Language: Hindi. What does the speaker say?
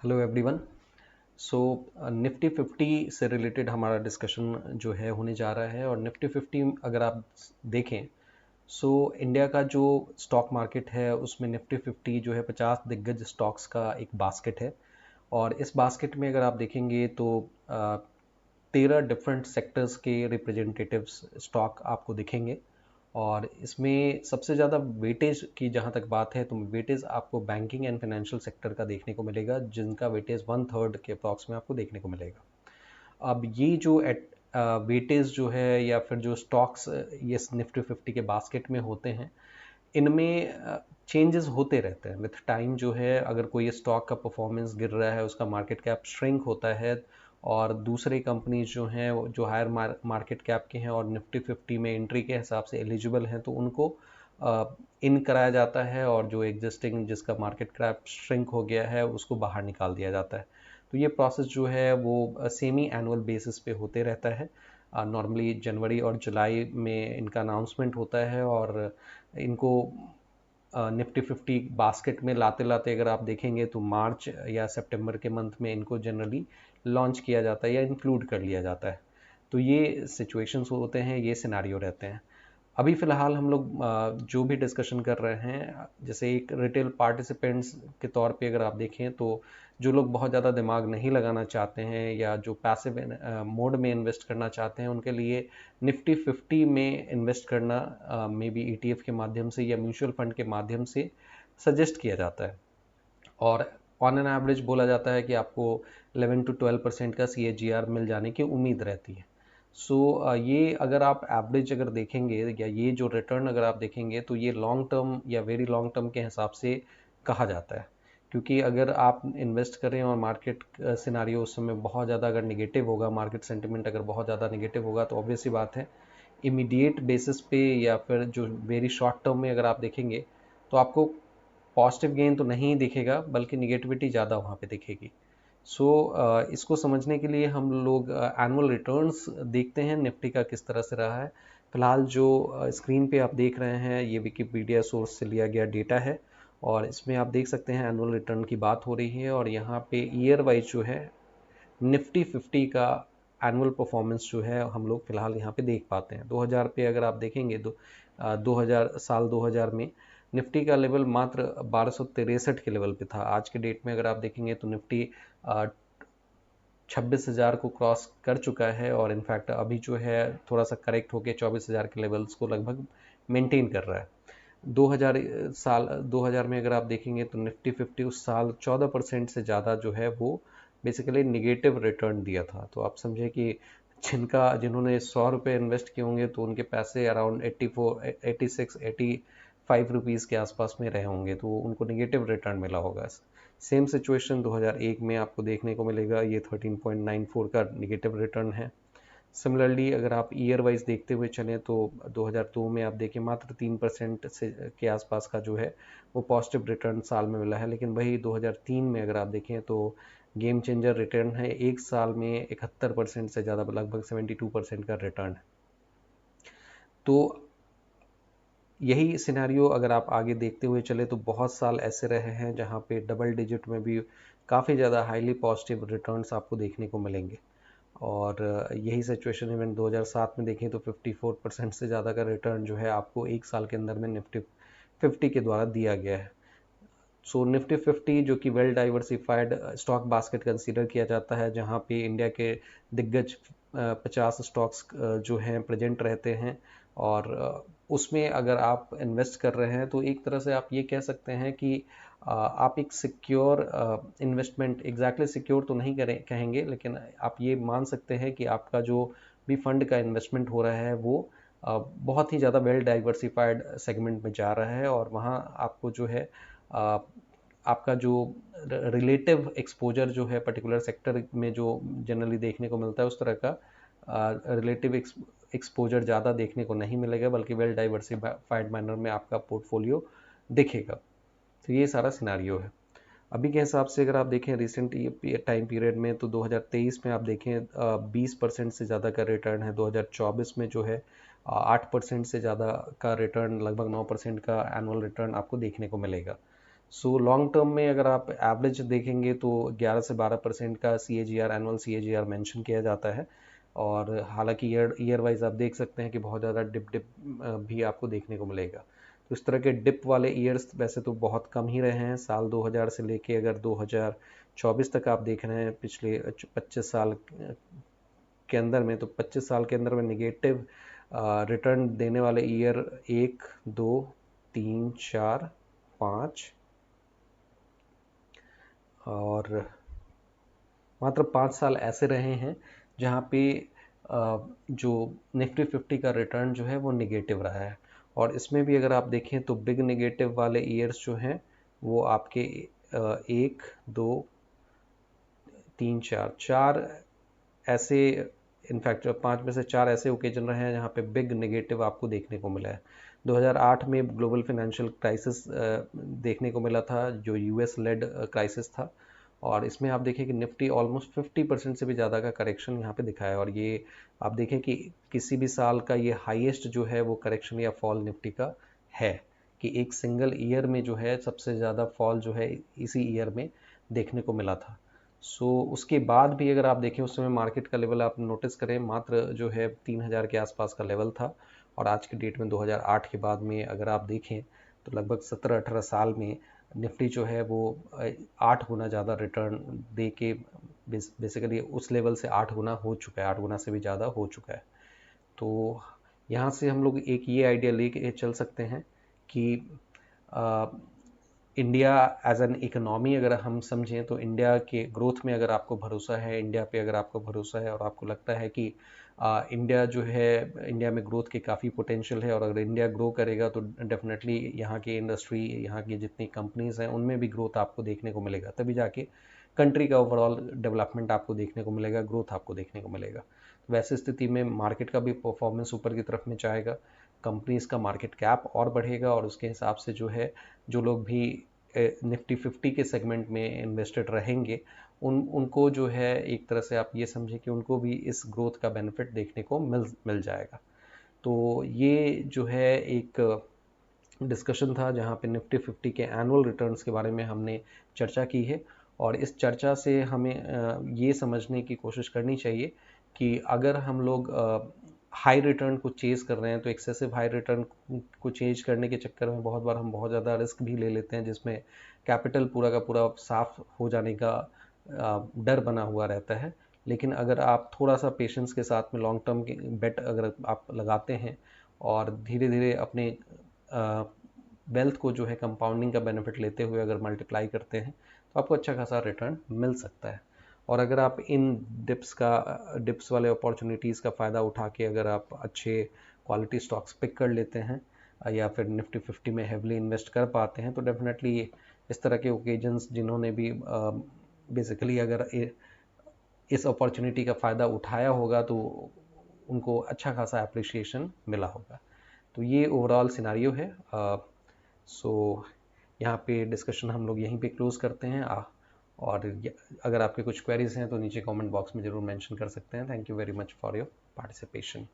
Hello everyone. सो निफ्टी 50 से रिलेटेड हमारा डिस्कशन जो है होने जा रहा है। और निफ्टी 50 अगर आप देखें, सो इंडिया का जो स्टॉक मार्केट है उसमें निफ्टी 50 जो है 50 दिग्गज स्टॉक्स का एक बास्केट है। और इस बास्केट में अगर आप देखेंगे तो 13 डिफरेंट सेक्टर्स के रिप्रेजेंटेटिव्स स्टॉक आपको दिखेंगे। और इसमें सबसे ज़्यादा वेटेज की जहाँ तक बात है तो वेटेज आपको बैंकिंग एंड फाइनेंशियल सेक्टर का देखने को मिलेगा, जिनका वेटेज 1/3 के अप्रॉक्स में आपको देखने को मिलेगा। अब ये जो वेटेज जो है या फिर जो स्टॉक्स ये निफ्टी 50 के बास्केट में होते हैं, इनमें चेंजेस होते रहते हैं विथ टाइम। जो है अगर कोई स्टॉक का परफॉर्मेंस गिर रहा है, उसका मार्केट कैप श्रिंक होता है, और दूसरे कंपनीज जो हैं जो हायर मार्केट कैप के हैं और निफ्टी 50 में एंट्री के हिसाब से एलिजिबल हैं, तो उनको इन कराया जाता है, और जो एग्जिस्टिंग जिसका मार्केट कैप श्रिंक हो गया है उसको बाहर निकाल दिया जाता है। तो ये प्रोसेस जो है वो सेमी एनुअल बेसिस पे होते रहता है। नॉर्मली जनवरी और जुलाई में इनका अनाउंसमेंट होता है, और इनको निफ्टी 50 बास्केट में लाते लाते अगर आप देखेंगे तो मार्च या सितंबर के मंथ में इनको जनरली लॉन्च किया जाता है या इंक्लूड कर लिया जाता है। तो ये सिचुएशंस होते हैं, ये सिनारियो रहते हैं। अभी फ़िलहाल हम लोग जो भी डिस्कशन कर रहे हैं, जैसे एक रिटेल पार्टिसिपेंट्स के तौर पे अगर आप देखें तो जो लोग बहुत ज़्यादा दिमाग नहीं लगाना चाहते हैं या जो पैसिव मोड में इन्वेस्ट करना चाहते हैं, उनके लिए निफ्टी 50 में इन्वेस्ट करना मे बी ETF के माध्यम से या म्यूचुअल फंड के माध्यम से सजेस्ट किया जाता है। और ऑन एन एवरेज बोला जाता है कि आपको 11 to 12% का CAGR मिल जाने की उम्मीद रहती है। ये अगर आप एवरेज अगर देखेंगे या ये जो रिटर्न अगर आप देखेंगे तो ये लॉन्ग टर्म या वेरी लॉन्ग टर्म के हिसाब से कहा जाता है। क्योंकि अगर आप इन्वेस्ट करें और मार्केट सिनारियो उस समय बहुत ज़्यादा अगर निगेटिव होगा, मार्केट सेंटिमेंट अगर बहुत ज़्यादा निगेटिव होगा, तो ऑब्वियस सी बात है इमीडिएट बेसिस पे या फिर जो वेरी शॉर्ट टर्म में अगर आप देखेंगे तो आपको पॉजिटिव गेन तो नहीं दिखेगा, बल्कि निगेटिविटी ज़्यादा वहाँ पे दिखेगी। इसको समझने के लिए हम लोग एनुअल रिटर्न्स देखते हैं निफ्टी का किस तरह से रहा है। फिलहाल जो स्क्रीन पे आप देख रहे हैं ये विकिपीडिया सोर्स से लिया गया डेटा है, और इसमें आप देख सकते हैं एनुअल रिटर्न की बात हो रही है। और यहाँ पे ईयर वाइज जो है निफ्टी 50 का एनुअल परफॉर्मेंस जो है हम लोग फिलहाल यहाँ पे देख पाते हैं। 2000 पे अगर आप देखेंगे तो 2000 में निफ्टी का लेवल मात्र 1263 के लेवल पे था। आज के डेट में अगर आप देखेंगे तो निफ्टी 26,000 को क्रॉस कर चुका है, और इनफैक्ट अभी जो है थोड़ा सा करेक्ट होकर 24,000 के लेवल्स को लगभग मेंटेन कर रहा है। 2000 में अगर आप देखेंगे तो निफ्टी 50 उस साल 14% से ज़्यादा जो है वो बेसिकली निगेटिव रिटर्न दिया था। तो आप समझे कि जिन्होंने 100 रुपये इन्वेस्ट किए होंगे तो उनके पैसे अराउंड 86 86 85 रुपीज़ के आसपास में रहे होंगे, तो उनको निगेटिव रिटर्न मिला होगा। सेम सिचुएशन 2001 में आपको देखने को मिलेगा, ये 13.94 का निगेटिव रिटर्न है। सिमिलरली अगर आप ईयर वाइज देखते हुए चलें तो 2002 में आप देखें मात्र 3% से के आसपास का जो है वो पॉजिटिव रिटर्न साल में मिला है। लेकिन वही 2003 में अगर आप देखें तो गेम चेंजर रिटर्न है, एक साल में 71% से ज़्यादा, लगभग 72% का रिटर्न है। तो यही सिनेरियो अगर आप आगे देखते हुए चले तो बहुत साल ऐसे रहे हैं जहाँ पे डबल डिजिट में भी काफ़ी ज़्यादा हाईली पॉजिटिव रिटर्न्स आपको देखने को मिलेंगे। और यही सिचुएशन इवन 2007 में देखें तो 54% से ज़्यादा का रिटर्न जो है आपको एक साल के अंदर में निफ्टी 50 के द्वारा दिया गया है। निफ्टी 50 जो कि well diversified stock basket consider किया जाता है, जहाँ पे इंडिया के दिग्गज 50 स्टॉक्स जो हैं प्रेजेंट रहते हैं। और उसमें अगर आप इन्वेस्ट कर रहे हैं तो एक तरह से आप ये कह सकते हैं कि आप एक सिक्योर इन्वेस्टमेंट, एग्जैक्टली सिक्योर तो नहीं कहेंगे, लेकिन आप ये मान सकते हैं कि आपका जो भी फंड का इन्वेस्टमेंट हो रहा है वो बहुत ही ज़्यादा वेल डाइवर्सिफाइड सेगमेंट में जा रहा है, और वहाँ आपको जो है आपका जो रिलेटिव एक्सपोजर जो है पर्टिकुलर सेक्टर में जो जनरली देखने को मिलता है उस तरह का रिलेटिव एक्सपोजर ज़्यादा देखने को नहीं मिलेगा, बल्कि वेल डाइवर्सिफाइड मैनर में आपका पोर्टफोलियो दिखेगा। तो ये सारा सिनारियो है। अभी के हिसाब से अगर आप देखें रिसेंट टाइम पीरियड में तो 2023 में आप देखें 20% से ज़्यादा का रिटर्न है। 2024 में जो है 8% से ज़्यादा का रिटर्न, लगभग 9% का एनुअल रिटर्न आपको देखने को मिलेगा। सो लॉन्ग टर्म में अगर आप एवरेज देखेंगे तो 11 से 12% का CAGR, एनुअल CAGR मेंशन किया जाता है। और हालांकि ईयर वाइज आप देख सकते हैं कि बहुत ज़्यादा डिप भी आपको देखने को मिलेगा। तो इस तरह के डिप वाले ईयर्स वैसे तो बहुत कम ही रहे हैं। साल 2000 से लेके अगर 2024 तक आप देख रहे हैं, पिछले 25 साल के अंदर में, तो 25 साल के अंदर में निगेटिव रिटर्न देने वाले ईयर 1, 2, 3, 4, 5 और मात्र 5 साल ऐसे रहे हैं जहाँ पे जो निफ्टी 50 का रिटर्न जो है वो निगेटिव रहा है। और इसमें भी अगर आप देखें तो बिग निगेटिव वाले ईयर्स जो हैं वो आपके 1, 2, 3, 4 ऐसे, इनफैक्ट 5 में से 4 ऐसे ओकेजन रहे हैं जहाँ पे बिग नेगेटिव आपको देखने को मिला है। 2008 में ग्लोबल फाइनेंशियल क्राइसिस देखने को मिला था, जो यूएस लेड क्राइसिस था। और इसमें आप देखें कि निफ्टी ऑलमोस्ट 50% से भी ज़्यादा का करेक्शन यहाँ पे दिखाया है। और ये आप देखें कि किसी भी साल का ये हाईएस्ट जो है वो करेक्शन या फॉल निफ्टी का है, कि एक सिंगल ईयर में जो है सबसे ज़्यादा फॉल जो है इसी ईयर में देखने को मिला था। उसके बाद भी अगर आप देखें उस समय मार्केट का लेवल आप नोटिस करें, मात्र जो है 3000 के आसपास का लेवल था। और आज की डेट में 2008 के बाद में अगर आप देखें तो लगभग 17-18 साल में निफ्टी जो है वो 8 गुना ज़्यादा रिटर्न दे के बेसिकली उस लेवल से 8 गुना हो चुका है, 8 गुना से भी ज़्यादा हो चुका है। तो यहाँ से हम लोग एक ये आइडिया लेके चल सकते हैं कि इंडिया एज एन इकोनॉमी अगर हम समझें तो इंडिया के ग्रोथ में अगर आपको भरोसा है, इंडिया पे अगर आपको भरोसा है और आपको लगता है कि इंडिया जो है, इंडिया में ग्रोथ के काफ़ी पोटेंशियल है, और अगर इंडिया ग्रो करेगा तो डेफिनेटली यहाँ की इंडस्ट्री, यहाँ की जितनी कंपनीज हैं उनमें भी ग्रोथ आपको देखने को मिलेगा, तभी जाके कंट्री का ओवरऑल डेवलपमेंट आपको देखने को मिलेगा, ग्रोथ आपको देखने को मिलेगा। तो वैसे स्थिति में मार्केट का भी परफॉर्मेंस ऊपर की तरफ में जाएगा, कंपनीज का मार्केट कैप और बढ़ेगा, और उसके हिसाब से जो है जो लोग भी निफ्टी 50 के सेगमेंट में इन्वेस्टेड रहेंगे उनको जो है एक तरह से आप ये समझें कि उनको भी इस ग्रोथ का बेनिफिट देखने को मिल जाएगा। तो ये जो है एक डिस्कशन था जहाँ पे निफ्टी 50 के एनुअल रिटर्न्स के बारे में हमने चर्चा की है। और इस चर्चा से हमें ये समझने की कोशिश करनी चाहिए कि अगर हम लोग हाई रिटर्न को चेज कर रहे हैं तो एक्सेसिव हाई रिटर्न को चेज करने के चक्कर में बहुत बार हम बहुत ज़्यादा रिस्क भी ले लेते हैं, जिसमें कैपिटल पूरा का पूरा साफ हो जाने का डर बना हुआ रहता है। लेकिन अगर आप थोड़ा सा पेशेंस के साथ में लॉन्ग टर्म के बेट अगर आप लगाते हैं और धीरे धीरे अपने वेल्थ को जो है कंपाउंडिंग का बेनिफिट लेते हुए अगर मल्टीप्लाई करते हैं तो आपको अच्छा खासा रिटर्न मिल सकता है। और अगर आप इन डिप्स वाले अपॉर्चुनिटीज़ का फ़ायदा उठा के अगर आप अच्छे क्वालिटी स्टॉक्स पिक कर लेते हैं या फिर निफ्टी 50 में हेवली इन्वेस्ट कर पाते हैं, तो डेफिनेटली इस तरह के ओकेजन्स जिन्होंने भी बेसिकली अगर इस अपॉर्चुनिटी का फ़ायदा उठाया होगा तो उनको अच्छा खासा अप्रिसिएशन मिला होगा। तो ये ओवरऑल सिनारियो है। सो यहाँ पे डिस्कशन हम लोग यहीं पे क्लोज़ करते हैं। और अगर आपके कुछ क्वेरीज हैं तो नीचे कमेंट बॉक्स में ज़रूर मेंशन कर सकते हैं। Thank you very much for your participation.